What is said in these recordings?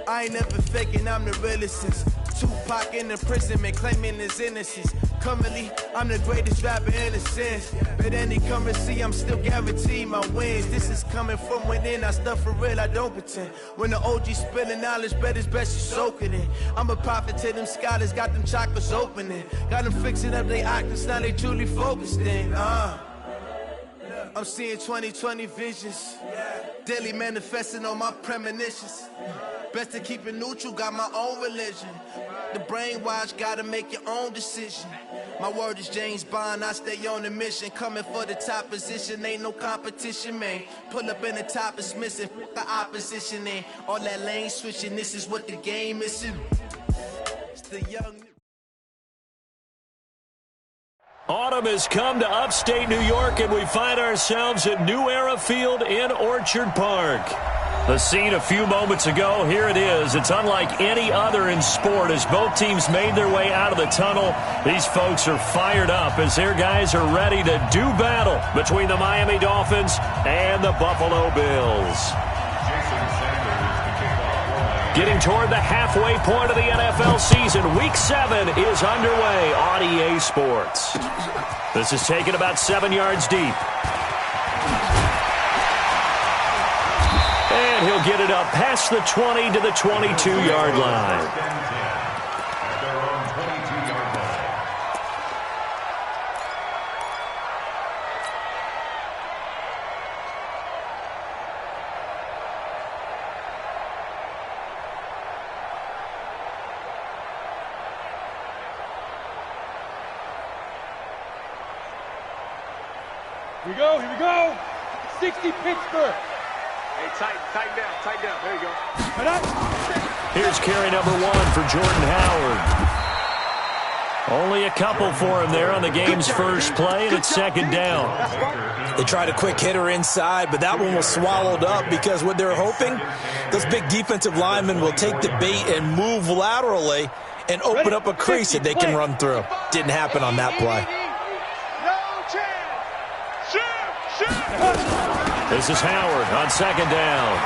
I ain't never faking, I'm the realest since Tupac in imprisonment, claiming his innocence. Currently, I'm the greatest rapper in a sense. But any currency, I'm still guaranteed my wins. This is coming from within, I stuff for real, I don't pretend. When the OG spilling knowledge, bet it's best you soak it in. I'm a prophet to them scholars, got them chakras opening. Got them fixing up their octaves, now they truly focused in. I'm seeing 2020 visions. Daily manifesting on my premonitions. Best to keep it neutral, got my own religion. The brainwash, gotta make your own decision. My word is James Bond, I stay on the mission. Coming for the top position, ain't no competition, man. Pull up in the top, it's missing, the opposition ain't. All that lane switching, this is what the game is. It's the young... Autumn has come to upstate New York, and we find ourselves at New Era Field in Orchard Park. The scene a few moments ago, here it is. It's unlike any other in sport as both teams made their way out of the tunnel. These folks are fired up as their guys are ready to do battle between the Miami Dolphins and the Buffalo Bills. Getting toward the halfway point of the NFL season, Week 7 is underway on EA Sports. This is taken about 7 yards deep. And he'll get it up past the 20 to the 22-yard line. Here we go, here we go. 60 Pittsburgh. Hey, tighten down. There you go. Here's carry number 1 for Jordan Howard. Only a couple for him there on the game's first play, and it's second down. They tried a quick hitter inside, but that one was swallowed up because what they're hoping, those big defensive linemen will take the bait and move laterally and open up a crease that they can run through. Didn't happen on that play. This is Howard on second down.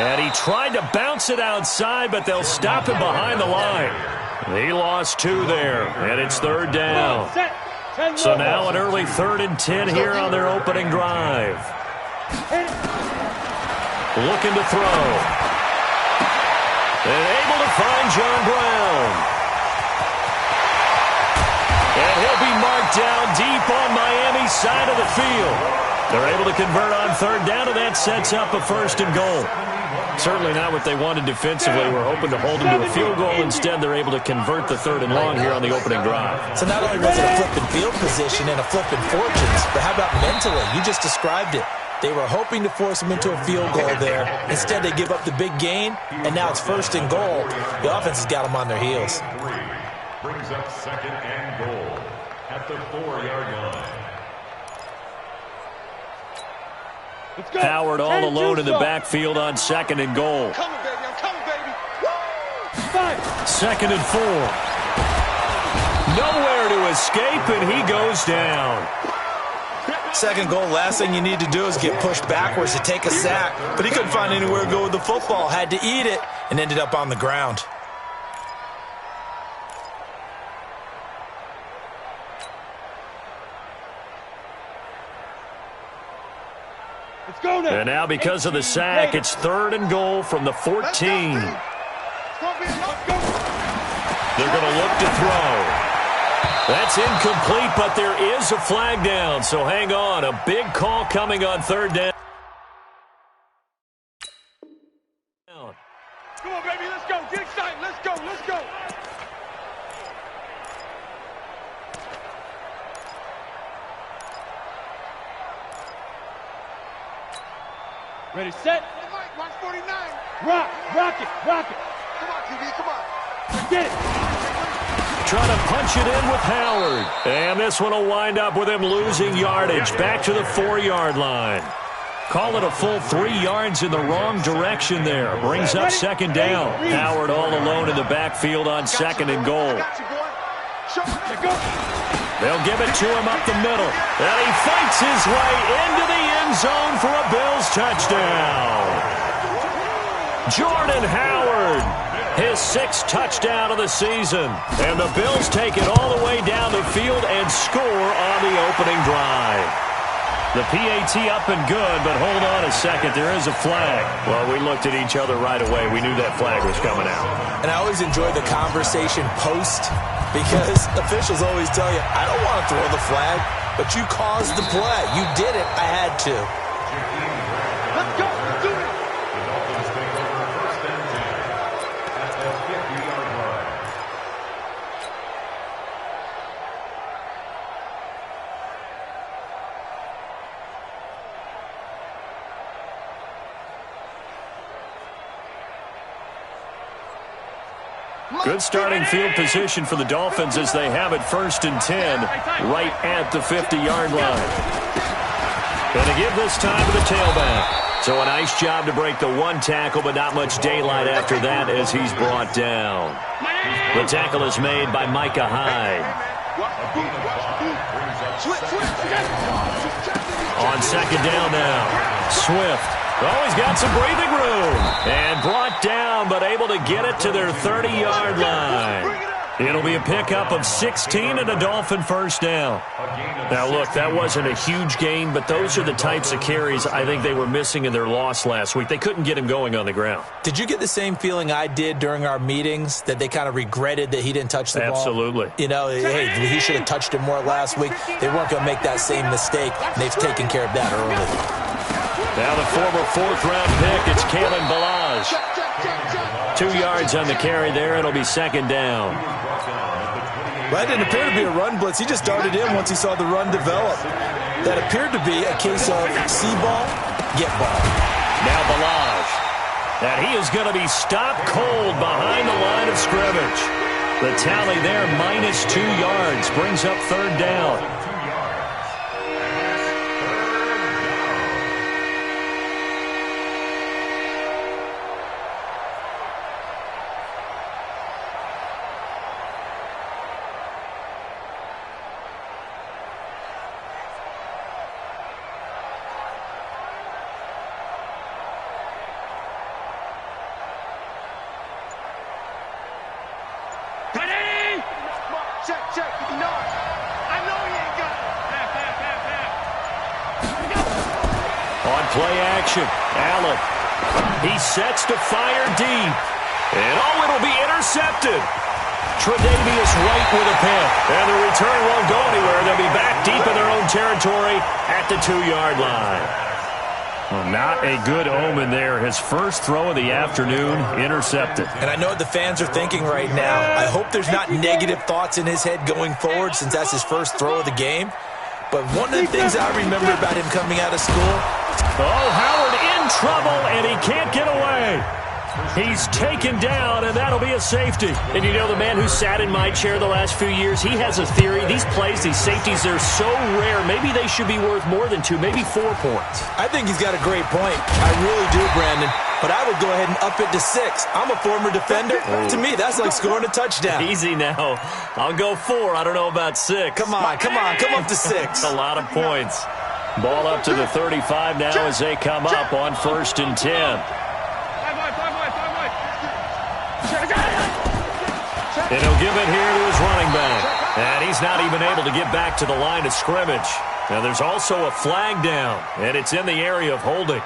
And he tried to bounce it outside, but they'll stop him behind the line. He lost 2 there, and it's third down. So now an early 3rd and 10 here on their opening drive. Looking to throw. And able to find John Brown. And he'll be marked down deep on Miami's side of the field. They're able to convert on third down, and that sets up a 1st and goal. Certainly not what they wanted defensively. We're hoping to hold them to a field goal. Instead, they're able to convert the 3rd and long here on the opening drive. So not only was it a flipping field position and a flipping fortunes, but how about mentally? You just described it. They were hoping to force them into a field goal there. Instead, they give up the big gain, and now it's 1st and goal. The offense has got them on their heels. Brings up 2nd and goal at the 4-yard line. Howard all alone in the backfield on 2nd and goal. I'm coming, baby. Woo! 2nd and 4. Nowhere to escape, and he goes down. 2nd goal, last thing you need to do is get pushed backwards to take a sack. But he couldn't find anywhere to go with the football. Had to eat it and ended up on the ground. And now because of the sack, it's 3rd and goal from the 14. They're going to look to throw. That's incomplete, but there is a flag down, so hang on. A big call coming on 3rd down. Come on, baby, let's go. Get excited. Let's go. Ready, set. Hey, Mike, watch 49. Rock it. Come on, TV, come on. Get it. Trying to punch it in with Howard. And this one will wind up with him losing yardage back to the 4-yard line. Call it a full 3 yards in the wrong direction there. Brings up 2nd down. Howard all alone in the backfield on 2nd and goal. They'll give it to him up the middle. And he fights his way into the end zone for a Bills touchdown. Jordan Howard, his 6th touchdown of the season. And the Bills take it all the way down the field and score on the opening drive. The PAT up and good, but hold on a second. There is a flag. Well, we looked at each other right away. We knew that flag was coming out. And I always enjoy the conversation post because officials always tell you, I don't want to throw the flag, but you caused the play. You did it. I had to. Let's go. Do it. The Dolphins take over first and 10 at the 50-yard line. Good starting field position for the Dolphins as they have it first and 10 right at the 50-yard line. Going to give this time to the tailback. So a nice job to break the one tackle, but not much daylight after that as he's brought down. The tackle is made by Micah Hyde. On second down now, Swift. Oh, he's got some breathing room. And brought down, but able to get it to their 30-yard line. It'll be a pickup of 16 and a Dolphin first down. Now, look, that wasn't a huge gain, but those are the types of carries I think they were missing in their loss last week. They couldn't get him going on the ground. Did you get the same feeling I did during our meetings, that they kind of regretted that he didn't touch the ball? Absolutely. You know, hey, he should have touched it more last week. They weren't going to make that same mistake, and they've taken care of that early. Now the former 4th-round pick, it's Kalen Balazs. 2 yards on the carry there. It'll be second down. Well, that didn't appear to be a run blitz. He just darted in once he saw the run develop. That appeared to be a case of see ball, get ball. Now Balazs. And he is going to be stopped cold behind the line of scrimmage. The tally there, -2 yards, brings up third down. Check, 59. I know he ain't got it. On play action, Allen. He sets to fire deep. And oh, it'll be intercepted. Tre'Davious White with a pick. And the return won't go anywhere. They'll be back deep in their own territory at the 2-yard line. Well, not a good omen there. His first throw of the afternoon, intercepted. And I know what the fans are thinking right now. I hope there's not negative thoughts in his head going forward since that's his first throw of the game. But one of the things I remember about him coming out of school. Oh, Howard in trouble, and he can't get away. He's taken down, and that'll be a safety. And you know, the man who sat in my chair the last few years, he has a theory. These plays, these safeties, they're so rare. Maybe they should be worth more than 2, maybe 4 points. I think he's got a great point. I really do, Brandon. But I would go ahead and up it to 6. I'm a former defender. To me, that's like scoring a touchdown. Easy now. I'll go 4. I don't know about 6. Come on. Come up to 6. A lot of points. Ball up to the 35 now as they come up on first and 10. And he'll give it here to his running back. And he's not even able to get back to the line of scrimmage. Now there's also a flag down, and it's in the area of holding.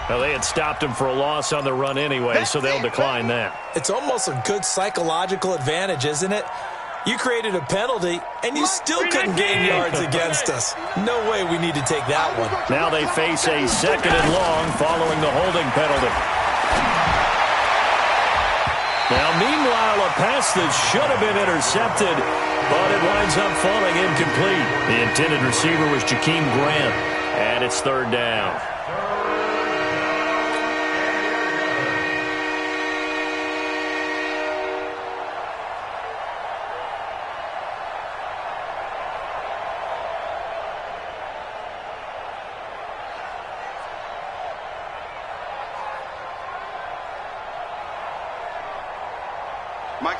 Now they had stopped him for a loss on the run anyway, so they'll decline that. It's almost a good psychological advantage, isn't it? You created a penalty, and you still couldn't gain yards against us. No way we need to take that one. Now they face a second and long following the holding penalty. Now, meanwhile, a pass that should have been intercepted, but it winds up falling incomplete. The intended receiver was Jakeem Grant, and it's third down. Mike,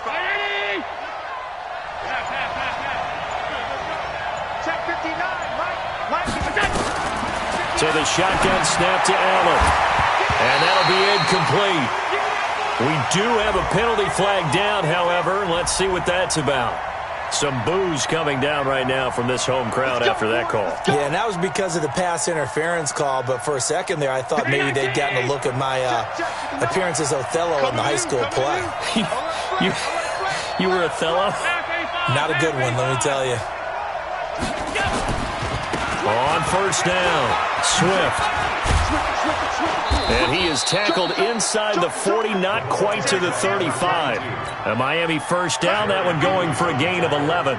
check 59, Mike. To the shotgun snap to Allen. And that'll be incomplete. We do have a penalty flag down, however. Let's see what that's about. Some boos coming down right now from this home crowd after that call. Yeah, and that was because of the pass interference call, but for a second there I thought maybe they'd gotten a look at my appearance as Othello in the high school play. You were Othello? Not a good one, let me tell you. On first down, Swift. And he is tackled inside the 40, not quite to the 35. A Miami first down, that one going for a gain of 11.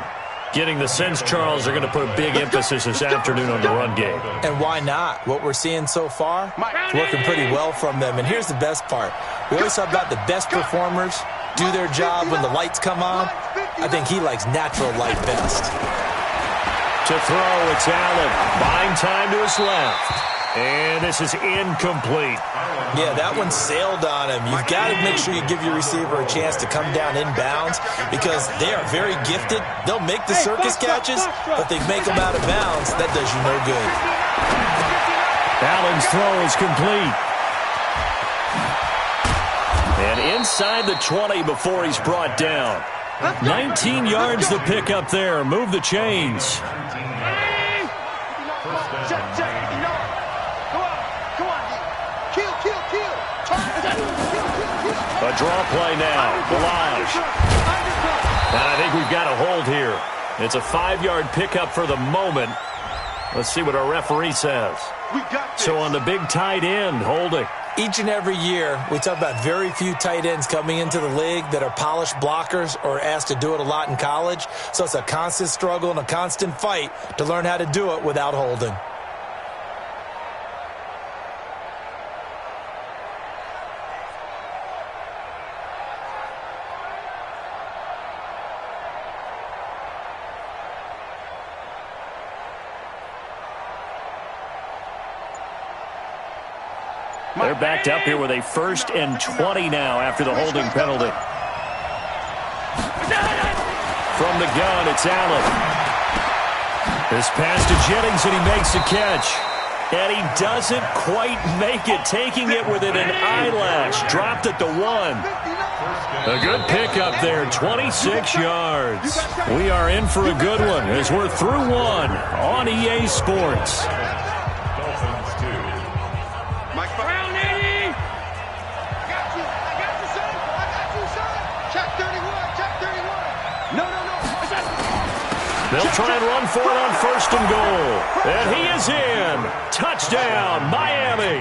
Getting the sense, Charles, they're going to put a big emphasis this afternoon on the run game. And why not? What we're seeing so far, it's working pretty well from them. And here's the best part. We always talk about the best performers do their job when the lights come on. I think he likes natural light best. To throw, it's Allen. Buying time to his left. And this is incomplete. Yeah, that one sailed on him. You've got to make sure you give your receiver a chance to come down inbounds because they are very gifted. They'll make the circus catches, but they make them out of bounds. That does you no good. Allen's throw is complete. And inside the 20 before he's brought down. 19 yards to pick up there. Move the chains. A draw play now. Balaj. And I think we've got a hold here. It's a 5-yard pickup for the moment. Let's see what our referee says. So on the big tight end, holding. Each and every year, we talk about very few tight ends coming into the league that are polished blockers or asked to do it a lot in college. So it's a constant struggle and a constant fight to learn how to do it without holding. They're backed up here with a 1st and 20 now after the holding penalty. From the gun, it's Allen. This pass to Jennings, and he makes the catch. And he doesn't quite make it, taking it within an eyelash. Dropped at the 1. A good pickup there, 26 yards. We are in for a good one as we're through one on EA Sports. They'll try and run for it on 1st and goal. And he is in. Touchdown, Miami.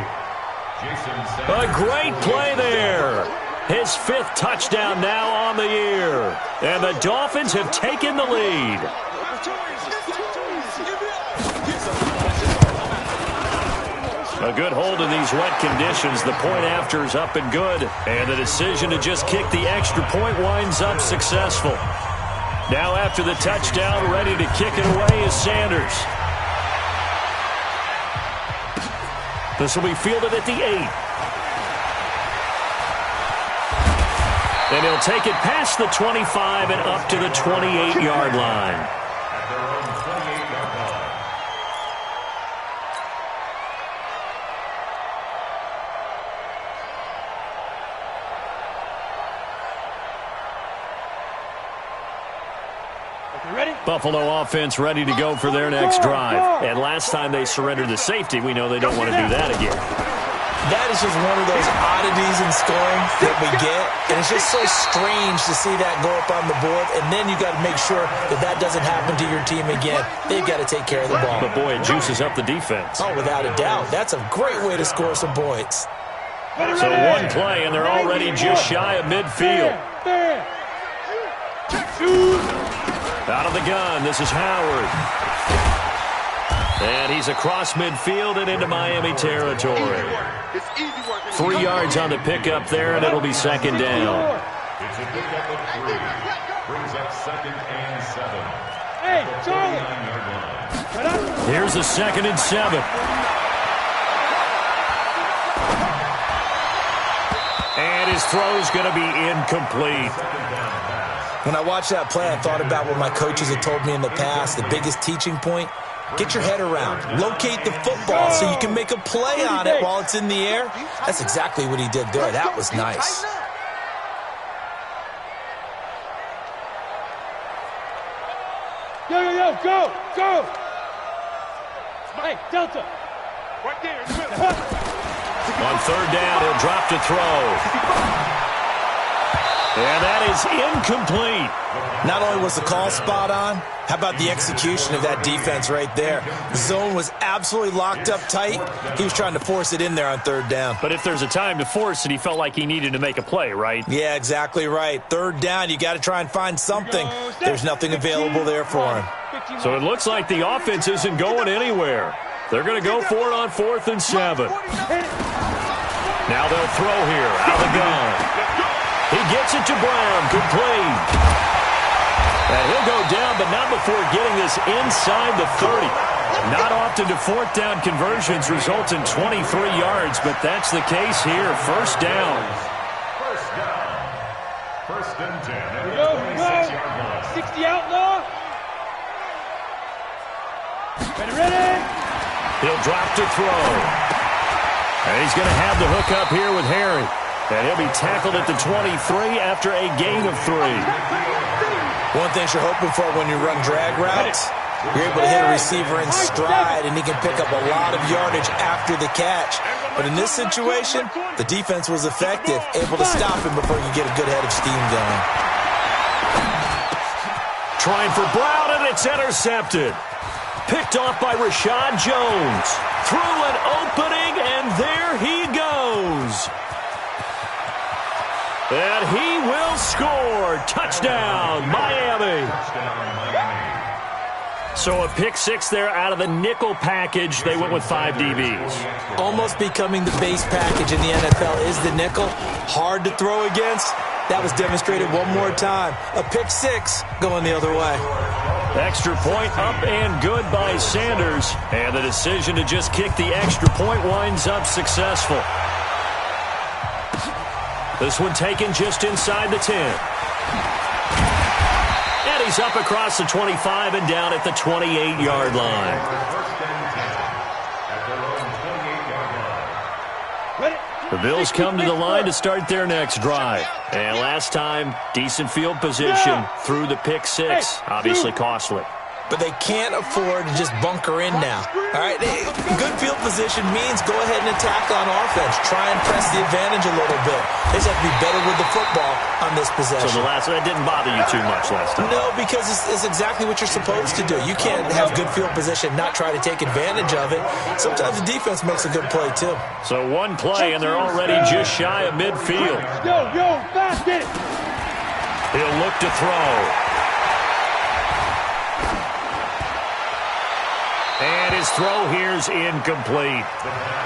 A great play there. His 5th touchdown now on the year. And the Dolphins have taken the lead. A good hold in these wet conditions. The point after is up and good. And the decision to just kick the extra point winds up successful. Now after the touchdown, ready to kick it away is Sanders. This will be fielded at the 8. And he'll take it past the 25 and up to the 28-yard line. Buffalo offense ready to go for their next drive. And last time they surrendered the safety, we know they don't want to do that again. That is just one of those oddities in scoring that we get. And it's just so strange to see that go up on the board. And then you got to make sure that that doesn't happen to your team again. They've got to take care of the ball. But boy, it juices up the defense. Oh, without a doubt. That's a great way to score some points. So one play, and they're already just shy of midfield. Out of the gun, this is Howard. And he's across midfield and into Miami territory. 3 yards on the pickup there, and it'll be 2nd down. It's a pickup of 3. Brings up 2nd and 7. Hey, Charlie. Here's a 2nd and 7. And his throw's going to be incomplete. When I watched that play, I thought about what my coaches had told me in the past. The biggest teaching point, Get your head around. Locate the football so you can make a play on it while it's in the air. That's exactly what he did there. That was nice. Yo, go! Mike, Delta. Right there. On third down, he'll drop to throw. And that is incomplete. Not only was the call spot on, how about the execution of that defense right there? The zone was absolutely locked up tight. He was trying to force it in there on third down. But if there's a time to force it, he felt like he needed to make a play, right? Yeah, exactly right. Third down, you got to try and find something. There's nothing available there for him. So it looks like the offense isn't going anywhere. They're going to go for it on 4th and 7. Now they'll throw here out of the gun. He gets it to Brown, complete. And he'll go down, but not before getting this inside the 30. Not often do 4th down conversions result in 23 yards, but that's the case here. First down. First and 10 at the Go. 26-yard line. 60 outlaw. Ready. He'll drop to throw. And he's going to have the hook up here with Harry. And he'll be tackled at the 23 after a gain of 3. One thing you're hoping for when you run drag routes, you're able to hit a receiver in stride, and he can pick up a lot of yardage after the catch. But in this situation, the defense was effective, able to stop him before you get a good head of steam going. Trying for Brown, and it's intercepted. Picked off by Rashad Jones. Through an opening, and there he goes. And he will score. Touchdown, Miami. So a pick 6 there out of the nickel package. They went with 5 DBs. Almost becoming the base package in the NFL is the nickel. Hard to throw against. That was demonstrated one more time. A pick 6 going the other way. Extra point up and good by Sanders. And the decision to just kick the extra point winds up successful. This one taken just inside the 10. And he's up across the 25 and down at the 28-yard line. The Bills come to the line to start their next drive. And last time, decent field position through the pick 6. Obviously costly. But they can't afford to just bunker in now. All right, good field position means go ahead and attack on offense. Try and press the advantage a little bit. They just have to be better with the football on this possession. So that didn't bother you too much last time? No, because it's exactly what you're supposed to do. You can't have good field position, not try to take advantage of it. Sometimes the defense makes a good play, too. So one play, and they're already just shy of midfield. Yo, fast, get it. He'll look to throw. And his throw here's incomplete.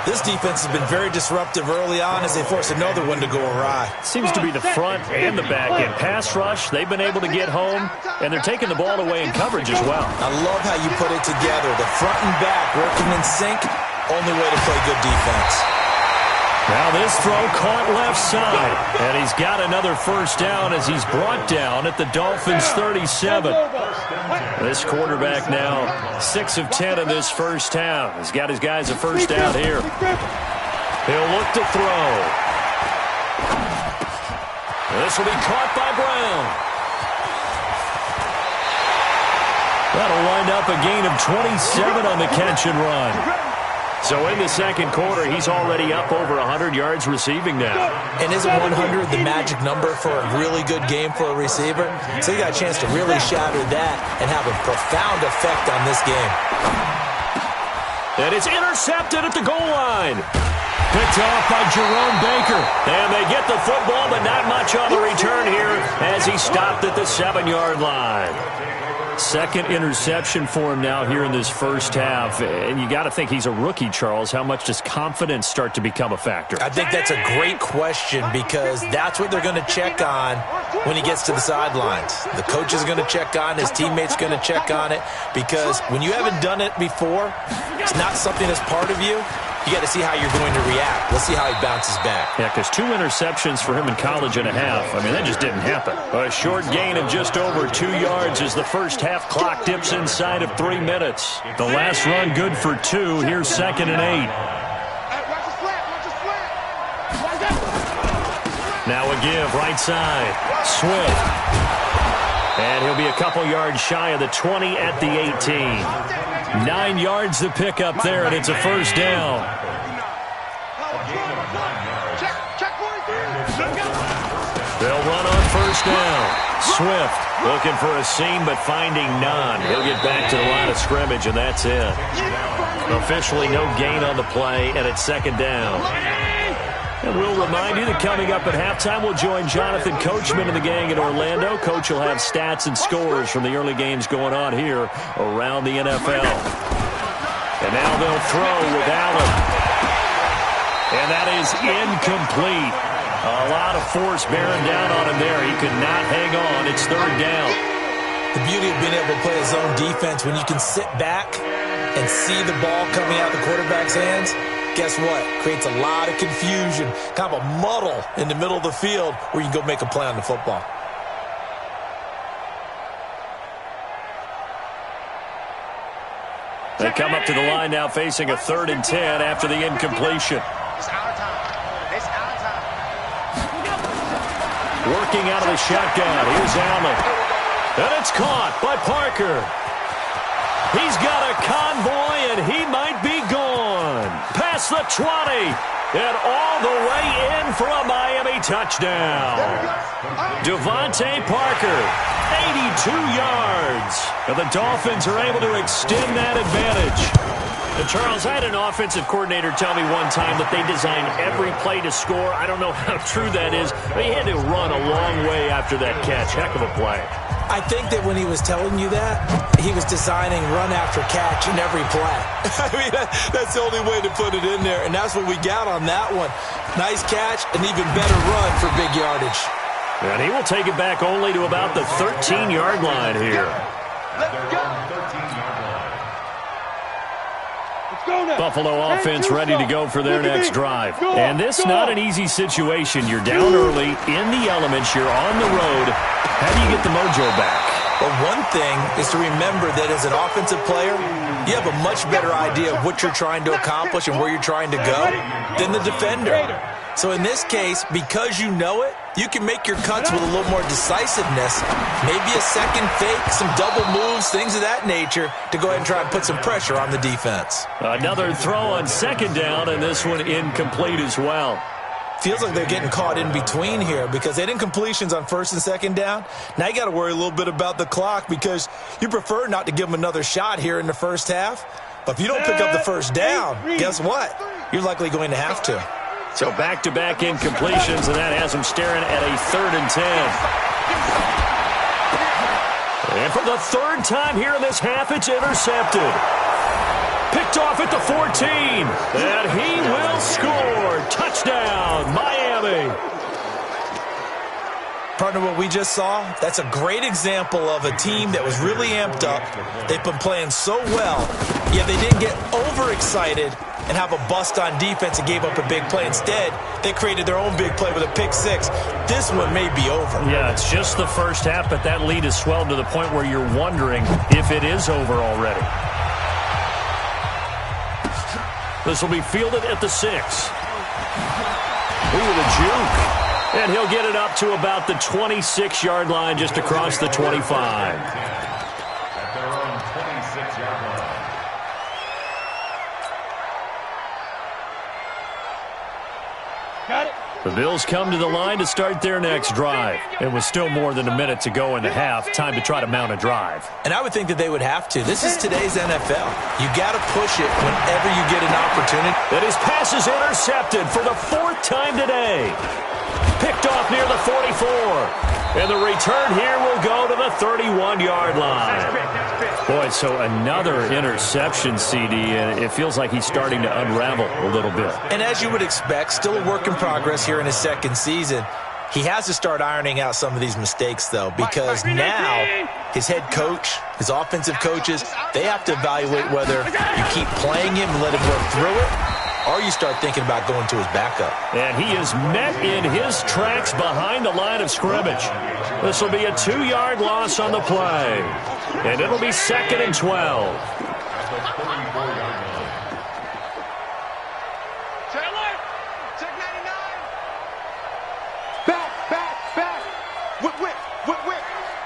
This defense has been very disruptive early on as they force another one to go awry. Seems to be the front and the back end. Pass rush, they've been able to get home, and they're taking the ball away in coverage as well. I love how you put it together. The front and back working in sync, only way to play good defense. Now this throw caught left side, and he's got another first down as he's brought down at the Dolphins' 37. This quarterback now 6 of 10 in this first half. He's got his guys a first down here. He'll look to throw. This will be caught by Brown. That'll wind up a gain of 27 on the catch and run. So in the second quarter, he's already up over 100 yards receiving now. And isn't 100 the magic number for a really good game for a receiver? So he got a chance to really shatter that and have a profound effect on this game. And it's intercepted at the goal line. Picked off by Jerome Baker. And they get the football, but not much on the return here as he stopped at the 7-yard line. Second interception for him now here in this first half. And you got to think he's a rookie, Charles. How much does confidence start to become a factor? I think that's a great question because that's what they're going to check on when he gets to the sidelines. The coach is going to check on, his teammates going to check on it because when you haven't done it before, it's not something that's part of you. You got to see how you're going to react. Let's see how he bounces back. Yeah, because 2 interceptions for him in college and a half. I mean, that just didn't happen. A short gain of just over 2 yards as the first half clock dips inside of 3 minutes. The last run good for 2. Here's 2nd and 8. Now a give, right side. Swift. And he'll be a couple yards shy of the 20 at the 18. 9 yards to pick up there, and it's a first down. They'll run on first down. Swift looking for a seam, but finding none. He'll get back to the line of scrimmage, and that's it. Officially no gain on the play, and it's 2nd down. And we'll remind you that coming up at halftime, we'll join Jonathan Coachman and the gang in Orlando. Coach will have stats and scores from the early games going on here around the NFL. And now they'll throw with Allen. And that is incomplete. A lot of force bearing down on him there. He could not hang on. It's 3rd down. The beauty of being able to play a zone defense, when you can sit back and see the ball coming out the quarterback's hands, guess what? Creates a lot of confusion, kind of a muddle in the middle of the field where you can go make a play on the football. They come up to the line now facing a 3rd and 10 after the incompletion. It's our time. It's our time. Working out of the shotgun. Here's Allen. And it's caught by Parker. He's got a convoy, and he might be gone. Past the 20, and all the way in for a Miami touchdown. Devontae Parker, 82 yards. And the Dolphins are able to extend that advantage. And Charles, I had an offensive coordinator tell me one time that they design every play to score. I don't know how true that is. They had to run a long way after that catch. Heck of a play. I think that when he was telling you that, he was designing run after catch in every play. I mean, that's the only way to put it in there, and that's what we got on that one. Nice catch, an even better run for big yardage. And he will take it back only to about the 13-yard line here. Buffalo offense ready to go for their next drive. And this not an easy situation. You're down early, in the elements, you're on the road. How do you get the mojo back? Well, one thing is to remember that as an offensive player, you have a much better idea of what you're trying to accomplish and where you're trying to go than the defender. So in this case, because you know it, you can make your cuts with a little more decisiveness, maybe a second fake, some double moves, things of that nature, to go ahead and try and put some pressure on the defense. Another throw on 2nd down, and this one incomplete as well. Feels like they're getting caught in between here because they did incompletions on 1st and 2nd down. Now you got to worry a little bit about the clock because you prefer not to give them another shot here in the first half. But if you don't pick up the 1st down, guess what? You're likely going to have to. So back-to-back incompletions, and that has him staring at a 3rd and 10. And for the 3rd time here in this half, it's intercepted. Picked off at the 14, and he will score. Touchdown, Miami. Partner, what we just saw, that's a great example of a team that was really amped up. They've been playing so well, yet they didn't get overexcited and have a bust on defense and gave up a big play. Instead, they created their own big play with a pick 6. This one may be over. Yeah, it's just the first half, but that lead has swelled to the point where you're wondering if it is over already. This will be fielded at the 6. Ooh, the juke. And he'll get it up to about the 26-yard line, just across the 25. At their own 26-yard line. Got it. The Bills come to the line to start their next drive. And with still more than a minute to go in the half, time to try to mount a drive. And I would think that they would have to. This is today's NFL. You got to push it whenever you get an opportunity. And his pass is intercepted for the 4th time today. Picked off near the 44. And the return here will go to the 31-yard line. Boy, so another interception, CD, and it feels like he's starting to unravel a little bit. And as you would expect, still a work in progress here in his 2nd season. He has to start ironing out some of these mistakes, though, because now his head coach, his offensive coaches, they have to evaluate whether you keep playing him and let him work through it, or you start thinking about going to his backup. And he is met in his tracks behind the line of scrimmage. This will be a 2-yard loss on the play. And it'll be 2nd and 12.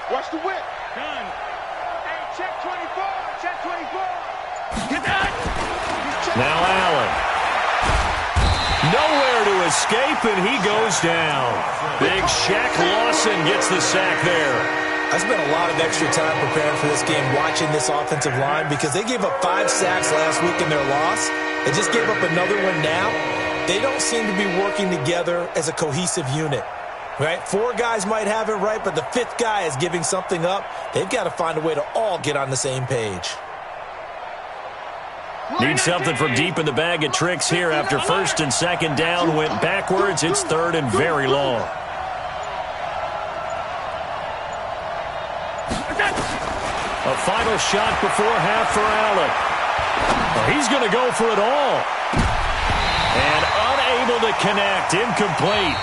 Watch the whip. Done. Hey, check 24. Check 24. Get that. Now Allen. Nowhere to escape, and he goes down. Big Shaq Lawson gets the sack there. I spent a lot of extra time preparing for this game watching this offensive line because they gave up 5 sacks last week in their loss. They just gave up another one now. They don't seem to be working together as a cohesive unit. Right? 4 guys might have it right, but the 5th guy is giving something up. They've got to find a way to all get on the same page. Need something from deep in the bag of tricks here after 1st and 2nd down went backwards. It's 3rd and very long. A final shot before half for Allen. Oh, he's going to go for it all. And unable to connect. Incomplete.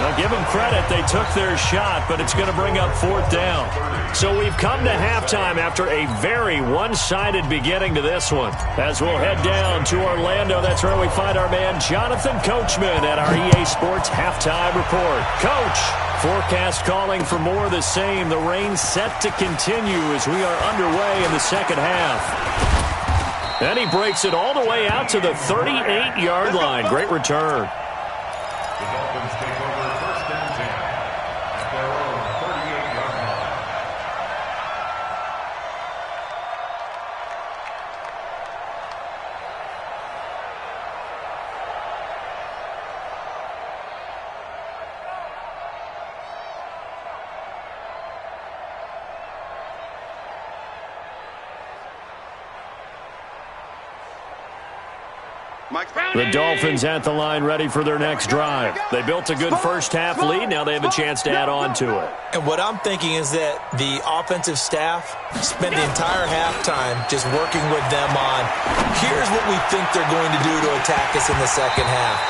Now, give them credit. They took their shot, but it's going to bring up 4th down. So we've come to halftime after a very one-sided beginning to this one. As we'll head down to Orlando, that's where we find our man Jonathan Coachman at our EA Sports Halftime Report. Coach, forecast calling for more of the same. The rain set to continue as we are underway in the second half. And he breaks it all the way out to the 38-yard line. Great return. The Dolphins take over 1st and 10 at their own 38-yard line. The Dolphins at the line ready for their next drive. They built a good first-half lead. Now they have a chance to add on to it. And what I'm thinking is that the offensive staff spent the entire halftime just working with them on, here's what we think they're going to do to attack us in the second half.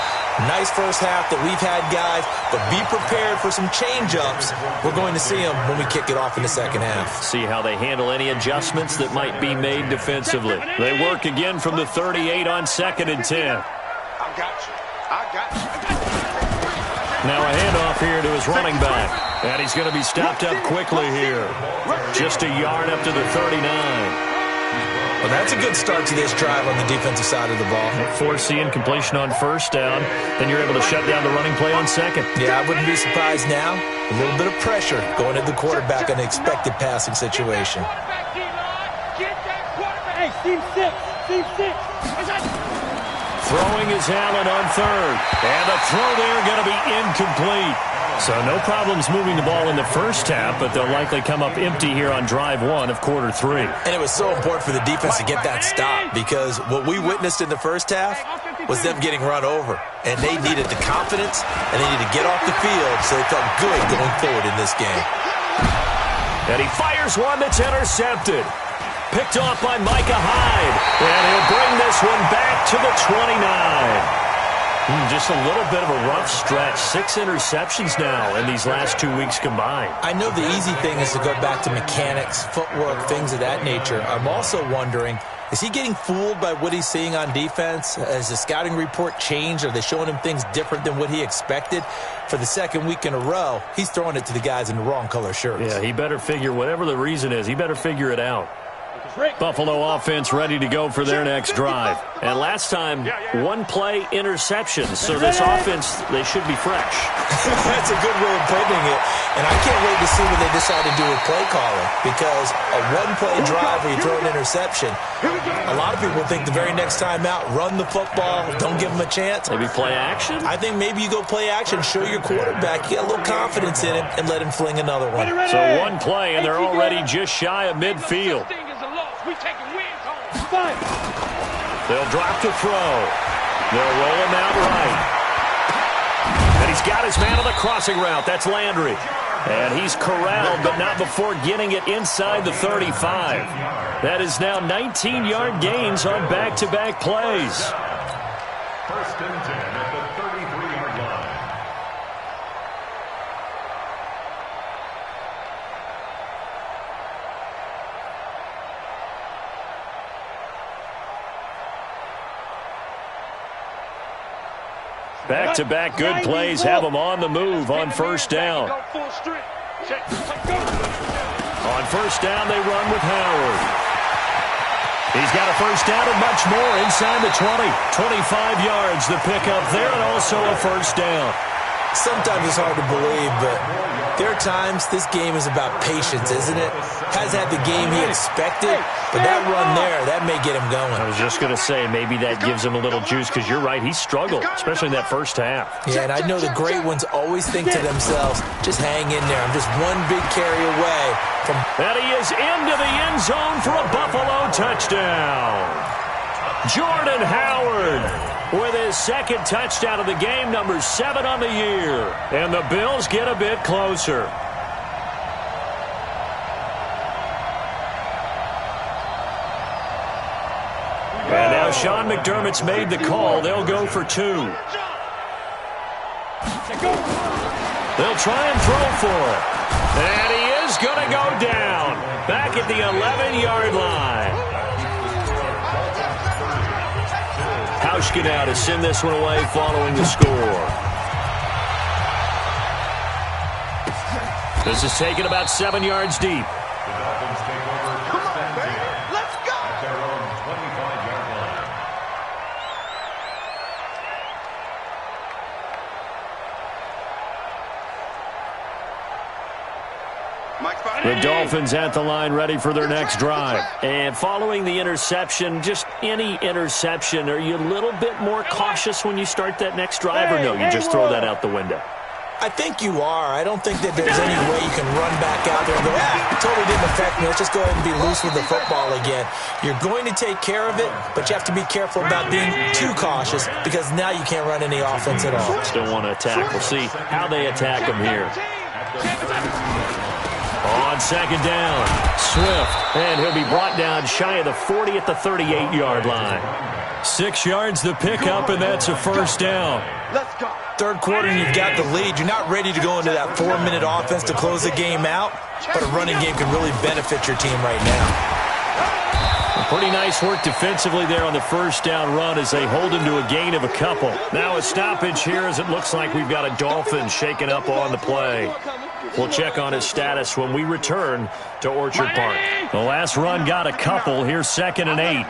Nice first half that we've had, guys, but be prepared for some change-ups. We're going to see them when we kick it off in the second half. See how they handle any adjustments that might be made defensively. They work again from the 38 on 2nd and 10. I got you. I got you. Now a handoff here to his running back. And he's going to be stopped up quickly here. Just a yard up to the 39. Well, that's a good start to this drive on the defensive side of the ball. Forcing completion on 1st down. Then you're able to shut down the running play on 2nd. Yeah, I wouldn't be surprised now. A little bit of pressure going at the quarterback in an expected passing situation. Hey, team 6. Team 6. Throwing is Allen on 3rd. And the throw there going to be incomplete. So no problems moving the ball in the first half, but they'll likely come up empty here on drive 1 of quarter 3. And it was so important for the defense to get that stop because what we witnessed in the first half was them getting run over. And they needed the confidence, and they needed to get off the field so they felt good going forward in this game. And he fires one that's intercepted. Picked off by Micah Hyde. And he'll bring this one back to the 29. Just a little bit of a rough stretch. 6 interceptions now in these last 2 weeks combined. I know the easy thing is to go back to mechanics, footwork, things of that nature. I'm also wondering, is he getting fooled by what he's seeing on defense? Has the scouting report changed? Are they showing him things different than what he expected? For the 2nd week in a row, he's throwing it to the guys in the wrong color shirts. Yeah, he better figure, whatever the reason is, he better figure it out. Buffalo offense ready to go for their next drive. And last time, 1-play interceptions. So this offense, they should be fresh. That's a good way of putting it. And I can't wait to see what they decide to do with play calling. Because a 1-play drive where you throw an interception, a lot of people think the very next time out, run the football, don't give them a chance. Maybe play action? I think maybe you go play action, show your quarterback, get a little confidence in him, and let him fling another one. So 1 play, and they're already just shy of midfield. They'll drop to throw. They'll roll him out right. And he's got his man on the crossing route. That's Landry. And he's corralled, but not before getting it inside the 35. That is now 19-yard gains on back-to-back plays. First and 10 at the 33-yard line. Back-to-back good plays have them on the move on first down. On first down, they run with Howard. He's got a first down and much more inside the 20. 25 yards, the pickup there, and also a first down. Sometimes it's hard to believe, but there are times this game is about patience, isn't it? Hasn't had the game he expected, but that run there, that may get him going. I was just going to say, maybe that gives him a little juice, because you're right, he struggled, especially in that first half. Yeah, and I know the great ones always think to themselves, just hang in there. I'm just one big carry away from... And he is into the end zone for a Buffalo touchdown. Jordan Howard with his second touchdown of the game, number 7 on the year. And the Bills get a bit closer. And now Sean McDermott's made the call. They'll go for 2. They'll try and throw for it. And he is going to go down. Back at the 11-yard line. Hauschka now to send this one away following the score. This is taken about 7 yards deep. The Dolphins take over first and 10. Let's go! At their own 25-yard line. The Dolphins at the line ready for their next drive. And following the interception, just any interception, are you a little bit more cautious when you start that next drive, or no, you just throw that out the window? I think you are. I don't think that there's any way you can run back out there and go, it totally didn't affect me. Let's just go ahead and be loose with the football again. You're going to take care of it, but you have to be careful about being too cautious, because now you can't run any offense at all. Still want to attack. We'll see how they attack them here. On second down, Swift, and he'll be brought down shy of the 40 at the 38-yard line. 6 yards the pickup, and that's a first down. Let's go. Third quarter, and you've got the lead. You're not ready to go into that 4-minute offense to close the game out, but a running game can really benefit your team right now. Pretty nice work defensively there on the first down run as they hold him to a gain of a couple. Now a stoppage here as it looks like we've got a Dolphin shaken up on the play. We'll check on his status when we return to Orchard Park. The last run got a couple. Here's 2nd and 8.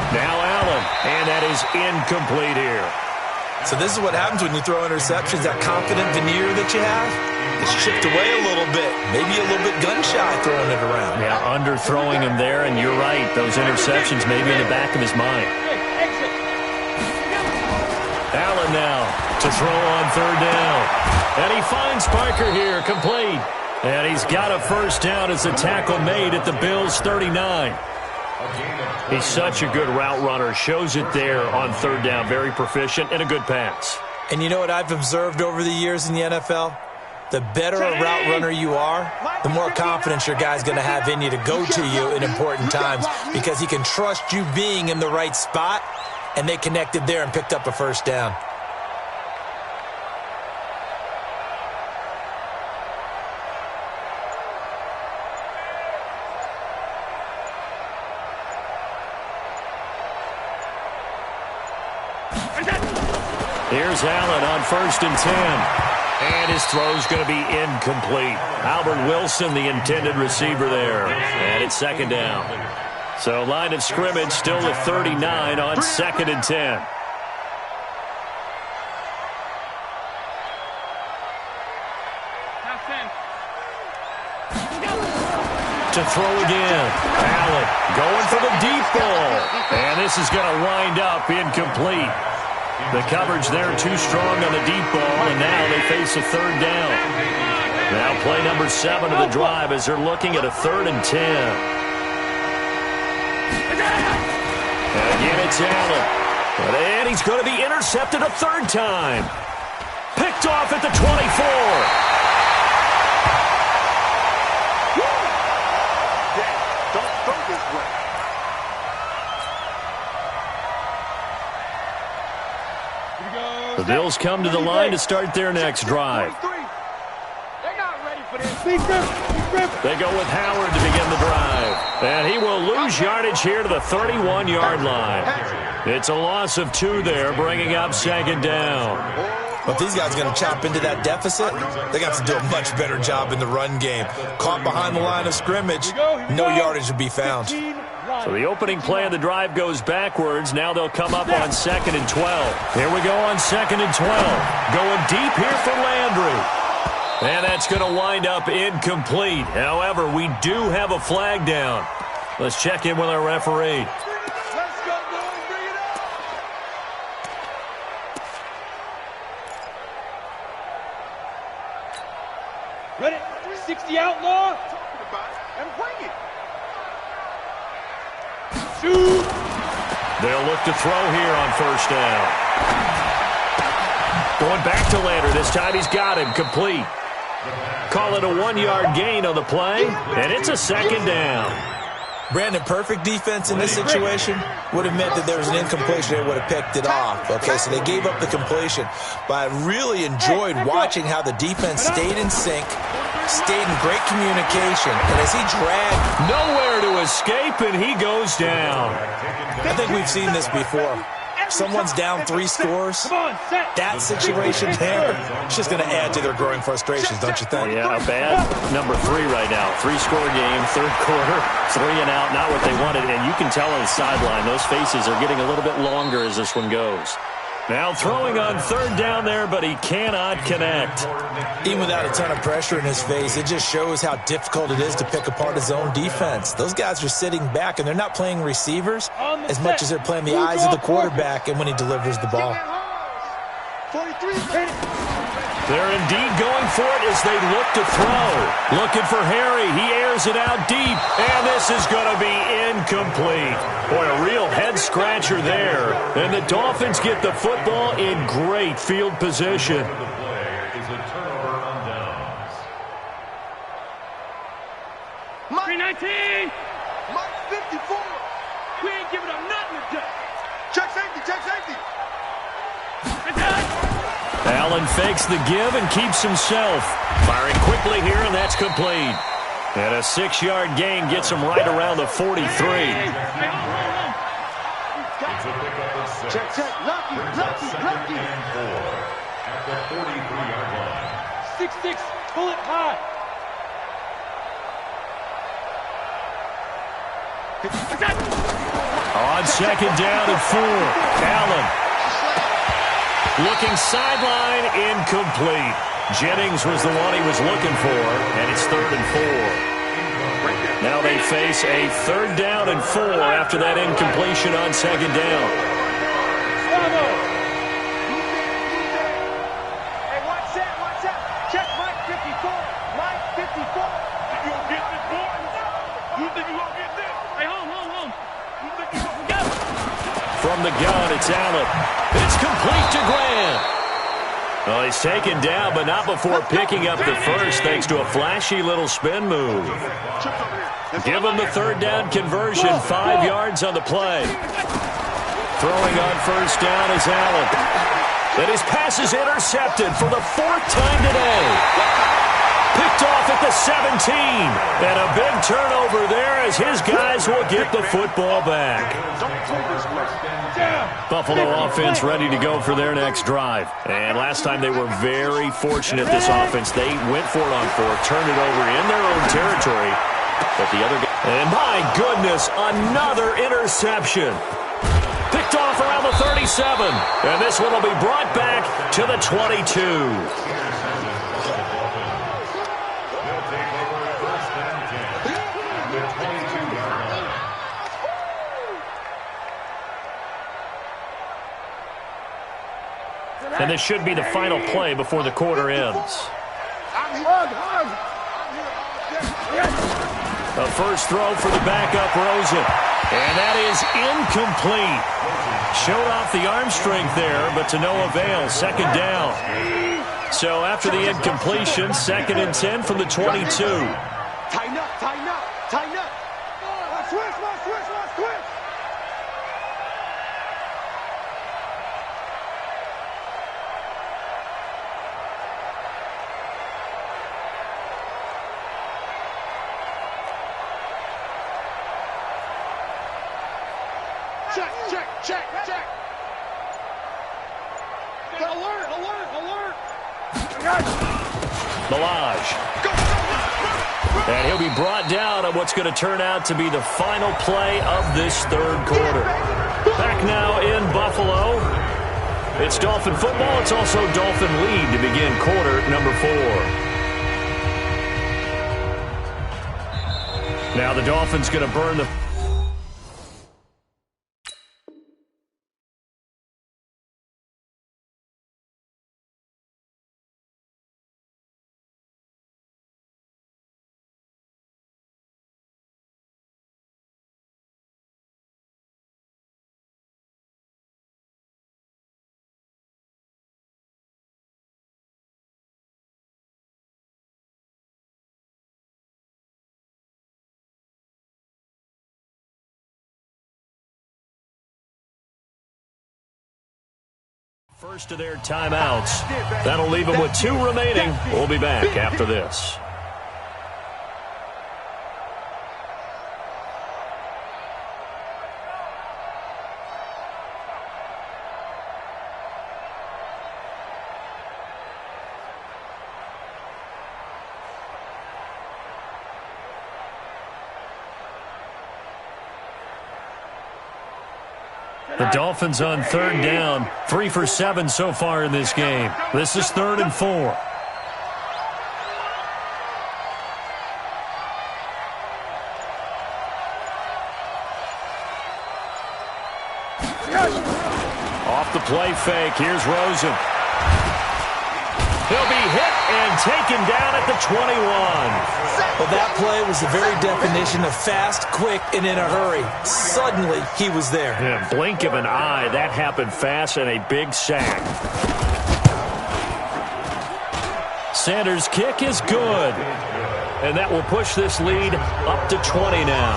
Now Allen, and that is incomplete here. So this is what happens when you throw interceptions. That confident veneer that you have, it's chipped away a little bit. Maybe a little bit gun-shy throwing it around. Yeah, under-throwing him there, and you're right. Those interceptions may be in the back of his mind. Allen now to throw on third down. And he finds Parker here, complete. And he's got a first down as the tackle made at the Bills' 39. He's such a good route runner. Shows it there on third down. Very proficient and a good pass. And you know what I've observed over the years in the NFL? The better a route runner you are, the more confidence your guy's going to have in you to go to you in important times, because he can trust you being in the right spot, and they connected there and picked up a first down. Here's Allen on 1st and 10. And his throw's going to be incomplete. Albert Wilson, the intended receiver there. And it's 2nd down. So line of scrimmage still at 39 on 2nd and 10. To throw again. Allen going for the deep ball. And this is going to wind up incomplete. The coverage there too strong on the deep ball, and now they face a third down. Now play number 7 of the drive as they're looking at a 3rd and 10. And again, it's Allen. And he's going to be intercepted a 3rd time. Picked off at the 24. The Bills come to the line to start their next drive. They're not ready for this. They go with Howard to begin the drive. And he will lose yardage here to the 31-yard line. It's a loss of 2 there, bringing up second down. But these guys are going to chop into that deficit. They got to do a much better job in the run game. Caught behind the line of scrimmage, no yardage would be found. So the opening play of the drive goes backwards. Now they'll come up on 2nd and 12. Here we go on 2nd and 12. Going deep here for Landry. And that's going to wind up incomplete. However, we do have a flag down. Let's check in with our referee. Let's go, boys. Bring it up. Ready? 60 outlaw. Talking about it and bring it. Shoot. They'll look to throw here on first down. Going back to Landry. This time he's got him complete. Call it a 1-yard gain on the play, and it's a second down. Brandon, perfect defense in this situation would have meant that there was an incompletion. They would have picked it off. Okay, so they gave up the completion. But I really enjoyed watching how the defense stayed in sync, stayed in great communication, and as he dragged... Nowhere to escape, and he goes down. I think we've seen this before. Someone's down 3 scores. That situation there, it's just going to add to their growing frustrations, don't you think? Yeah, a bad number 3 right now. 3-score game, third quarter, 3 and out, not what they wanted. And you can tell on the sideline, those faces are getting a little bit longer as this one goes. Now throwing on third down there, but he cannot connect. Even without a ton of pressure in his face, it just shows how difficult it is to pick apart his own defense. Those guys are sitting back, and they're not playing receivers as much as they're playing the eyes of the quarterback and when he delivers the ball. 43. They're indeed going for it as they look to throw. Looking for Harry. He airs it out deep, and this is going to be incomplete. Boy, a real head-scratcher there. And the Dolphins get the football in great field position. The play is a turnover on downs. 319. Mike 54. We ain't giving up nothing today. Check safety, check safety. Allen fakes the give and keeps himself. Firing quickly here, and that's complete. And a 6-yard gain gets him right around the 43. It's a pickup of 6. Check, check. Lucky, lucky, lucky. And 4 at the 43-yard line. 6-6, pull it high. On second down and 4. Allen. Looking sideline, incomplete. Jennings was the one he was looking for, and it's 3rd and 4. Now they face a 3rd down and 4 after that incompletion on second down. Hey, watch that, watch that. Check Mike 54. Mike 54. You gonna get this, boy? You think you gonna get this? Hey, home. You think you gonna get this? From the gun, it's Allen. It's complete to Grant. Well, he's taken down, but not before picking up the first, thanks to a flashy little spin move. Give him the 3rd down conversion, 5 yards on the play. Throwing on first down is Allen. And his pass is intercepted for the 4th time today. Picked off at the 17. And a big turnover there as his guys will get the football back. Buffalo offense ready to go for their next drive. And last time they were very fortunate, this offense. They went for it on 4th, turned it over in their own territory. But the other guy... And my goodness, another interception. Picked off around the 37. And this one will be brought back to the 22. And this should be the final play before the quarter ends. A first throw for the backup, Rosen. And that is incomplete. Showed off the arm strength there, but to no avail. Second down. So after the incompletion, 2nd and 10 from the 22. Tighten up, tighten up, tighten up. Switch. check, check, check, check. Alert, alert, alert. Milage. And he'll be brought down on what's going to turn out to be the final play of this third quarter. Back now in Buffalo. It's Dolphin football. It's also Dolphin lead to begin quarter number 4. Now the Dolphins going to burn the... First of their timeouts. That'll leave them with 2 remaining. We'll be back after this. The Dolphins on third down, 3 for 7 so far in this game. This is 3rd and 4. Off the play fake, here's Rosen. He'll be hit and taken down at the 21. Well, that play was the very definition of fast, quick, and in a hurry. Suddenly, he was there. In a blink of an eye, that happened fast and a big sack. Sanders' kick is good. And that will push this lead up to 20 now.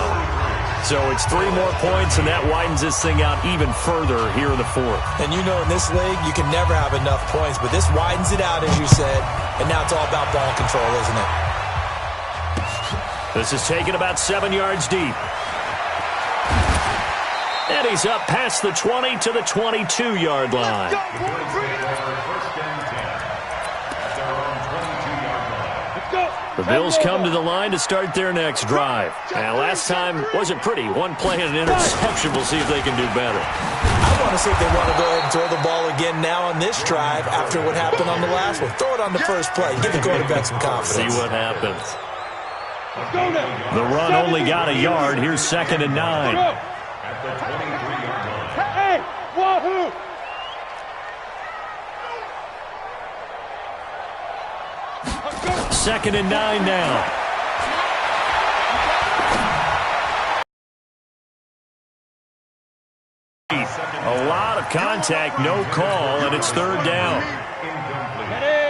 So it's 3 more points, and that widens this thing out even further here in the 4th. And you know in this league, you can never have enough points, but this widens it out, as you said, and now it's all about ball control, isn't it? This is taken about 7 yards deep. And he's up past the 20 to the 22-yard line. The Bills come to the line to start their next drive. Now, last time wasn't pretty. 1 play and an interception. We'll see if they can do better. I want to see if they want to go ahead and throw the ball again now on this drive after what happened on the last one. Throw it on the first play. Give the quarterback some confidence. See what happens. The run only got a yard. Here's 2nd and 9. Hey, wahoo! 2nd and 9 now. A lot of contact, no call, and it's 3rd down.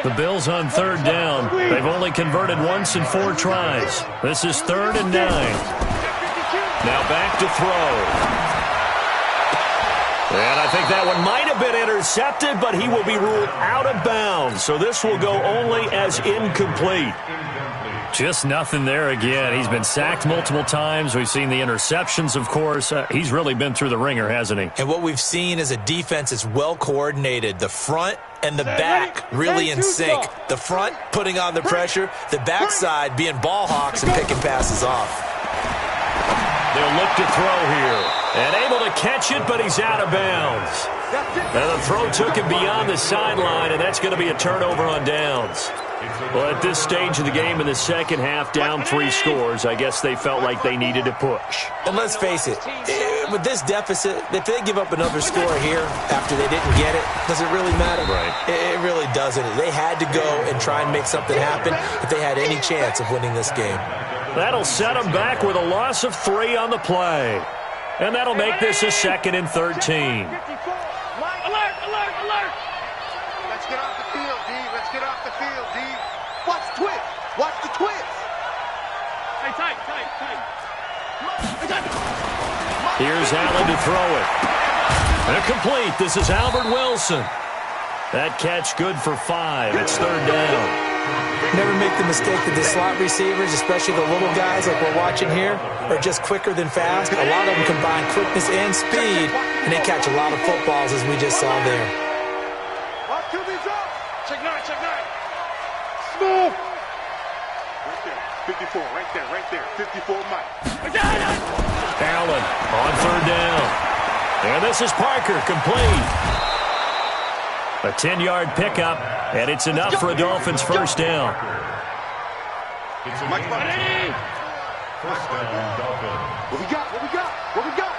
The Bills on 3rd down. They've only converted once in 4 tries. This is 3rd and 9. Now back to throw. And I think that one might have been intercepted, but he will be ruled out of bounds. So this will go only as incomplete. Just nothing there again. He's been sacked multiple times. We've seen the interceptions, of course. He's really been through the ringer, hasn't he? And what we've seen is a defense that's well coordinated. The front and the back really in sync. The front putting on the pressure. The backside being ball hawks and picking passes off. They'll look to throw here. And able to catch it, but he's out of bounds. And the throw took him beyond the sideline, and that's going to be a turnover on downs. Well, at this stage of the game in the second half, down 3 scores, I guess they felt like they needed to push. And let's face it, with this deficit, if they give up another score here after they didn't get it, does it really matter? Right. It really doesn't. They had to go and try and make something happen if they had any chance of winning this game. That'll set them back with a loss of 3 on the play. And that'll make this a 2nd and 13. Alert, alert, alert! Let's get off the field, D. Let's get off the field, D. Watch the twist. Watch the twist. Hey, tight. Here's Allen to throw it. They're complete. This is Albert Wilson. That catch good for 5. It's 3rd down. Never make the mistake that the slot receivers, especially the little guys like we're watching here, are just quicker than fast. A lot of them combine quickness and speed, and they catch a lot of footballs, as we just saw there. Check nine, check nine. Smooth. Right there, 54, right there. 54 Mike. Allen on third down. And this is Parker, complete. A 10-yard pickup, and it's enough for a Dolphins first down. It's a Mike first down, Dolphins. What we got? What we got? What we got?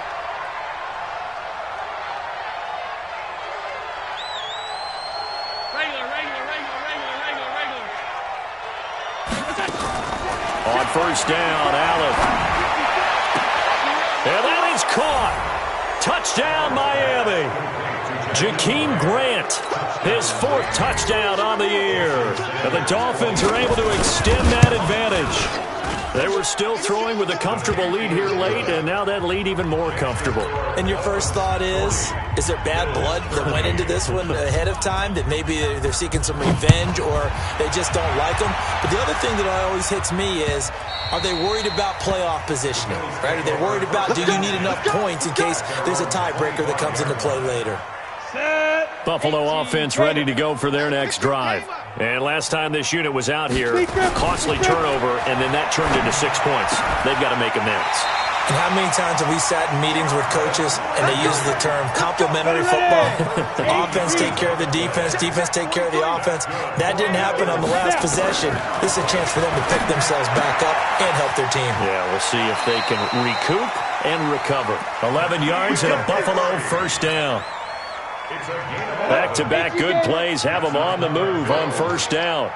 Regular. On first down, Allen. And that is caught. Touchdown, Miami. Jakeem Grant, his 4th touchdown on the year. And the Dolphins are able to extend that advantage. They were still throwing with a comfortable lead here late, and now that lead even more comfortable. And your first thought is there bad blood that went into this one ahead of time, that maybe they're seeking some revenge or they just don't like them? But the other thing that always hits me is, are they worried about playoff positioning? Right? Are they worried about, do you need enough points in case there's a tiebreaker that comes into play later? Buffalo offense ready to go for their next drive. And last time this unit was out here, costly turnover, and then that turned into 6 points. They've got to make amends. And how many times have we sat in meetings with coaches and they use the term complementary football? Offense take care of the defense, defense take care of the offense. That didn't happen on the last possession. This is a chance for them to pick themselves back up and help their team. Yeah, we'll see if they can recoup and recover. 11 yards and a Buffalo first down. Back-to-back good plays have them on the move on first down.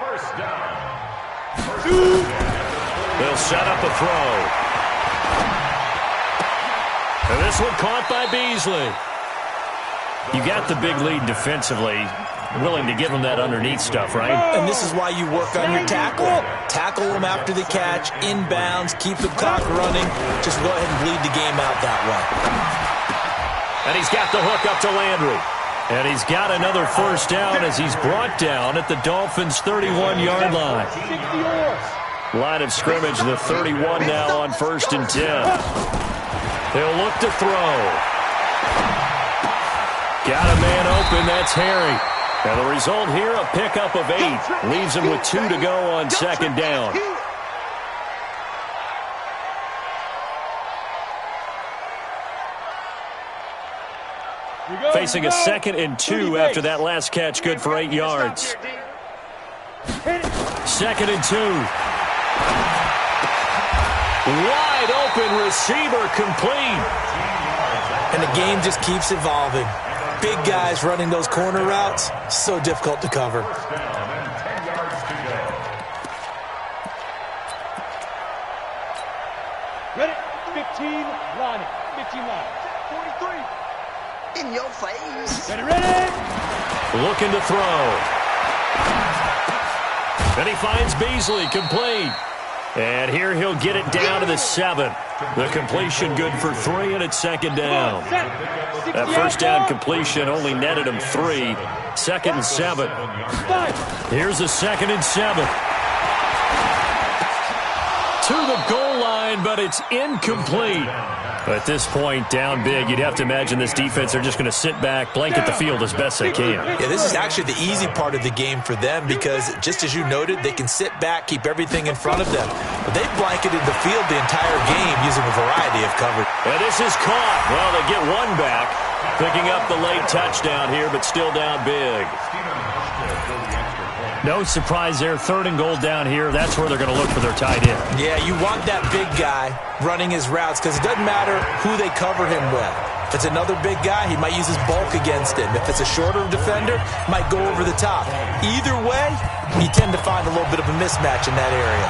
They'll set up a throw. And this one caught by Beasley. You got the big lead defensively. Willing to give them that underneath stuff, right? And this is why you work on your tackling. Tackle them after the catch, inbounds, keep the clock running. Just go ahead and bleed the game out that way. And he's got the hook up to Landry. And he's got another first down as he's brought down at the Dolphins' 31-yard line. Line of scrimmage, the 31 now on 1st and 10. They'll look to throw. Got a man open, that's Harry. And the result here, a pickup of 8. Leaves him with 2 to go on 2nd down. Facing a 2nd and 2 after that last catch, good for 8 yards. 2nd and 2. Wide open receiver, complete. And the game just keeps evolving. Big guys running those corner routes, so difficult to cover. Ready? 15 line. 15 line. 43. In your face. Ready? Looking to throw. And he finds Beasley, complete. And here he'll get it down to the 7. The completion good for 3, and it's 2nd down. That first down completion only netted him 3. 2nd and 7. Here's a 2nd and 7. To the goal line, but it's incomplete. At this point, down big, you'd have to imagine this defense are just going to sit back, blanket the field as best they can. Yeah, this is actually the easy part of the game for them because, just as you noted, they can sit back, keep everything in front of them. But they've blanketed the field the entire game using a variety of coverage. And this is caught. Well, they get one back, picking up the late touchdown here, but still down big. No surprise there. 3rd and goal down here. That's where they're going to look for their tight end. Yeah, you want that big guy running his routes because it doesn't matter who they cover him with. If it's another big guy, he might use his bulk against him. If it's a shorter defender, might go over the top. Either way, you tend to find a little bit of a mismatch in that area.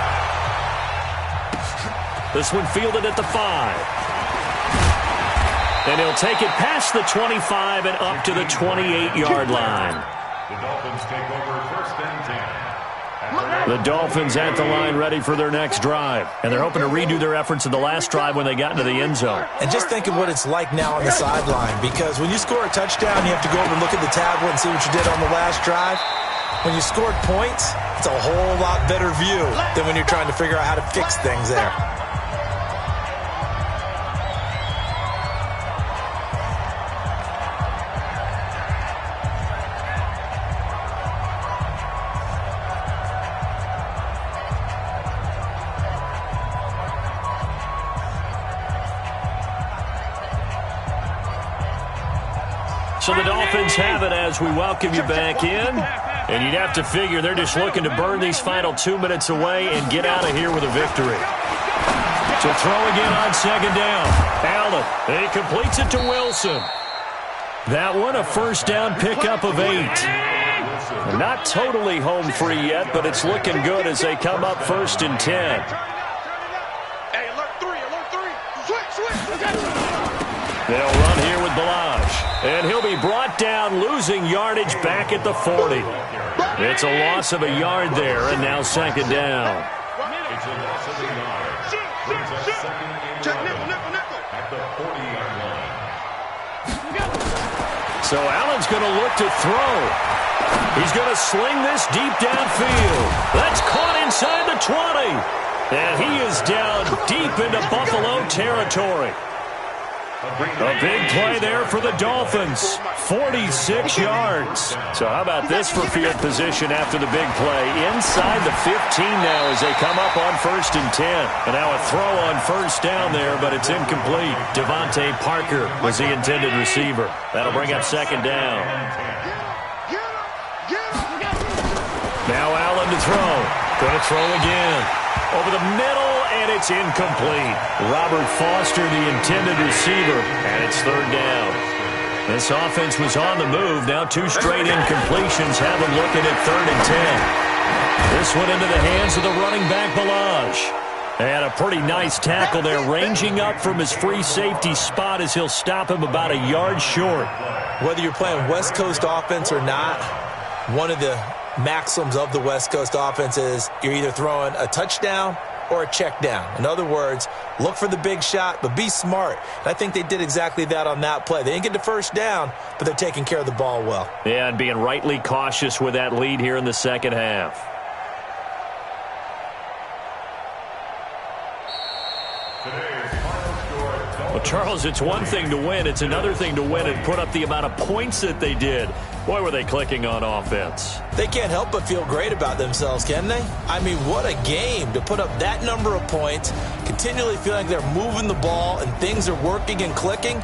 This one fielded at the 5. And he'll take it past the 25 and up to the 28-yard line. The Dolphins take over 1st and 10. The Dolphins at the line ready for their next drive. And they're hoping to redo their efforts in the last drive when they got into the end zone. And just think of what it's like now on the sideline, because when you score a touchdown, you have to go over and look at the tablet and see what you did on the last drive. When you scored points, it's a whole lot better view than when you're trying to figure out how to fix things there. So the Dolphins have it as we welcome you back in. And you'd have to figure they're just looking to burn these final 2 minutes away and get out of here with a victory. To throw again on second down. Allen, he completes it to Wilson. That one, a first down pickup of 8. Not totally home free yet, but it's looking good as they come up 1st and 10. Hey, alert 3, alert 3. Switch. They'll run here with Balaj. And he'll be brought down, losing yardage back at the 40. It's a loss of a yard there, and now second down. It's a loss of a yard. Brings up second and Check 11 nickel. at the 40-yard line. So Allen's going to look to throw. He's going to sling this deep downfield. That's caught inside the 20. And he is down deep into Buffalo territory. A big play there for the Dolphins. 46 yards. So how about this for field position after the big play? Inside the 15 now as they come up on 1st and 10. And now a throw on first down there, but it's incomplete. Devontae Parker was the intended receiver. That'll bring up second down. Now Allen to throw. Going to throw again. Over the middle, and it's incomplete. Robert Foster, the intended receiver, and it's third down. This offense was on the move. Now 2 straight incompletions have them looking at 3rd and 10. This one into the hands of the running back, Balaj. And a pretty nice tackle there, ranging up from his free safety spot as he'll stop him about a yard short. Whether you're playing West Coast offense or not, one of the maxims of the West Coast offense is you're either throwing a touchdown or a check down. In other words, look for the big shot, but be smart. And I think they did exactly that on that play. They didn't get the first down, but they're taking care of the ball well. Yeah, and being rightly cautious with that lead here in the second half. Well, Charles, it's one thing to win. It's another thing to win and put up the amount of points that they did. Boy, were they clicking on offense. They can't help but feel great about themselves, can they? I mean, what a game to put up that number of points, continually feeling like they're moving the ball and things are working and clicking.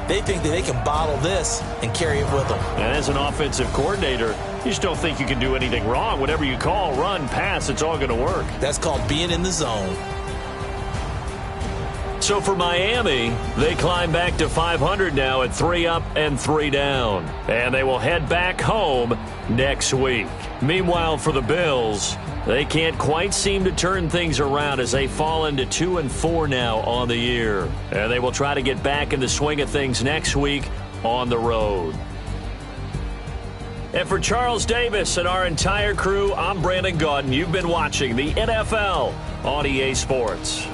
They think that they can bottle this and carry it with them. And as an offensive coordinator, you just don't think you can do anything wrong. Whatever you call, run, pass, it's all going to work. That's called being in the zone. So for Miami, they climb back to 500 now at 3 up and 3 down. And they will head back home next week. Meanwhile, for the Bills, they can't quite seem to turn things around as they fall into 2-4 now on the year. And they will try to get back in the swing of things next week on the road. And for Charles Davis and our entire crew, I'm Brandon Gaudin. You've been watching the NFL on EA Sports.